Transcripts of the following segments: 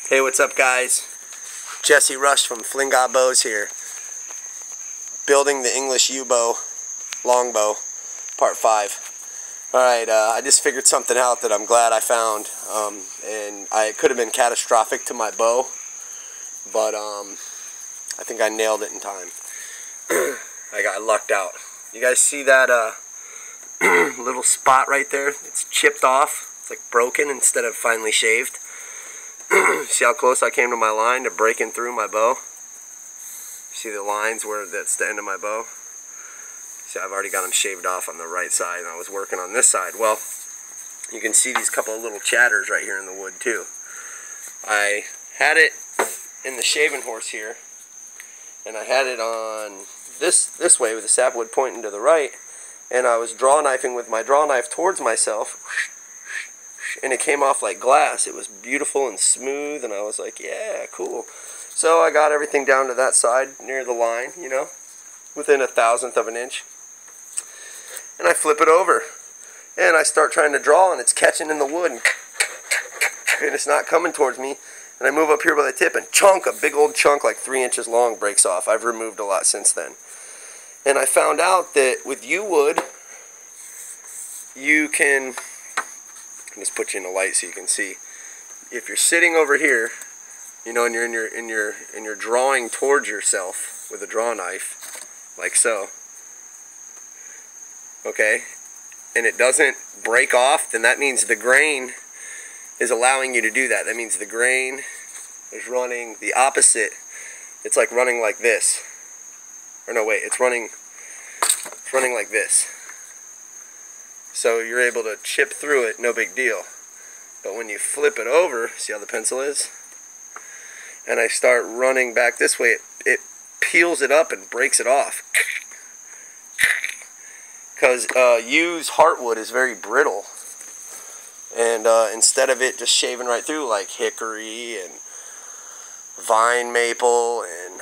Hey, what's up, guys? Jesse Rush from Flinga Bows here. Building the English U-bow, longbow, part 5. Alright, I just figured something out that I'm glad I found. And it could have been catastrophic to my bow, but I think I nailed it in time. I got lucked out. You guys see that little spot right there? It's chipped off. It's like broken instead of finely shaved. See how close I came to my line to breaking through my bow? See the lines where that's the end of my bow? See, I've already got them shaved off on the right side, and I was working on this side. Well, you can see these couple of little chatters right here in the wood too. I had it in the shaving horse here, and I had it on this way with the sapwood pointing to the right, and I was draw knifing with my draw knife towards myself, and it came off like glass. It was beautiful and smooth, and I was like, yeah, cool. So I got everything down to that side near the line, you know, within 1/1000th of an inch, and I flip it over, and I start trying to draw, and it's catching in the wood, and it's not coming towards me. And I move up here by the tip, and chunk, a big old chunk like 3 inches long breaks off. I've removed a lot since then. And I found out that with U-wood, you can, I'll just put you in the light so you can see. If you're sitting over here, you know, and you're in your drawing towards yourself with a draw knife, like so, okay, and it doesn't break off, then that means the grain is allowing you to do that. That means the grain is running the opposite. It's like running like this. Or no, wait, it's running like this. So you're able to chip through it, no big deal. But when you flip it over, see how the pencil is? And I start running back this way, it peels it up and breaks it off. Because used heartwood is very brittle. And instead of it just shaving right through like hickory and vine maple and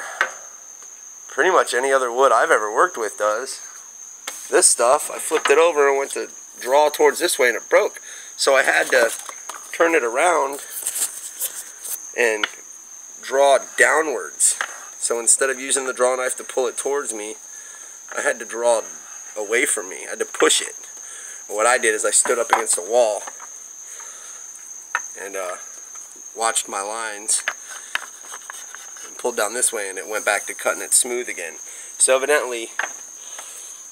pretty much any other wood I've ever worked with does, this stuff, I flipped it over and went to draw towards this way and it broke. So I had to turn it around and draw downwards. So instead of using the draw knife to pull it towards me, I had to draw away from me. I had to push it. And what I did is I stood up against a wall and watched my lines and pulled down this way, and it went back to cutting it smooth again. So evidently,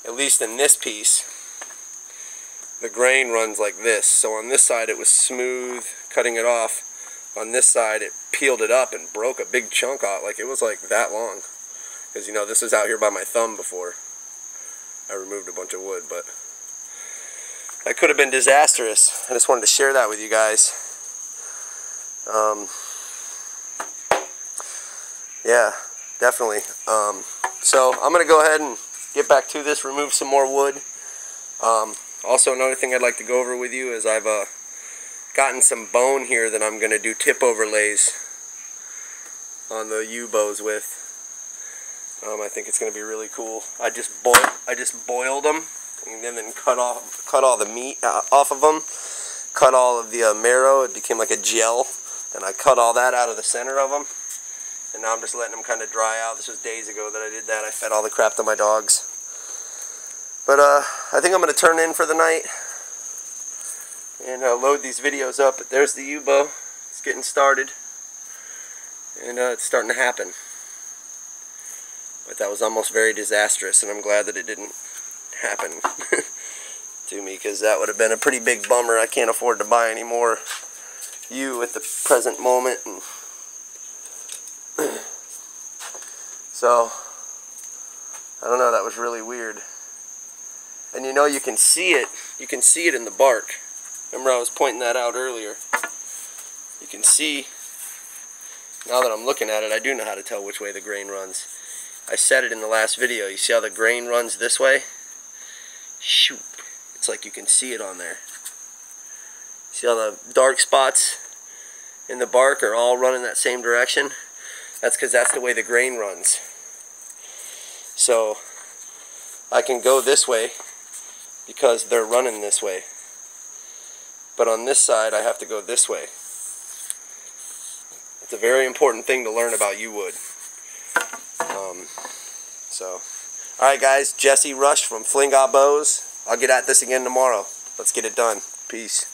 at least in this piece, the grain runs like this. So on this side it was smooth, cutting it off. On this side it peeled it up and broke a big chunk off. Like, it was like that long. Because, you know, this was out here by my thumb before I removed a bunch of wood, but that could have been disastrous. I just wanted to share that with you guys. Yeah, definitely. So I'm going to go ahead and get back to this, remove some more wood. Also, another thing I'd like to go over with you is I've gotten some bone here that I'm going to do tip overlays on the U-bows with. I think it's going to be really cool. I just boiled them and then cut all the meat off of them. Cut all of the marrow. It became like a gel, and I cut all that out of the center of them. And now I'm just letting them kind of dry out. This was days ago that I did that. I fed all the crap to my dogs. But I think I'm going to turn in for the night and load these videos up. But there's the U-bow. It's getting started, and it's starting to happen. But that was almost very disastrous, and I'm glad that it didn't happen to me, because that would have been a pretty big bummer. I can't afford to buy any more U at the present moment. And so, I don't know, that was really weird. And you know, you can see it in the bark. Remember, I was pointing that out earlier. You can see, now that I'm looking at it, I do know how to tell which way the grain runs. I said it in the last video. You see how the grain runs this way? Shoot. It's like you can see it on there. See how the dark spots in the bark are all running that same direction? That's because that's the way the grain runs. So I can go this way because they're running this way. But on this side I have to go this way. It's a very important thing to learn about yew wood. Alright guys, Jesse Rush from Flinga Bows. I'll get at this again tomorrow. Let's get it done. Peace.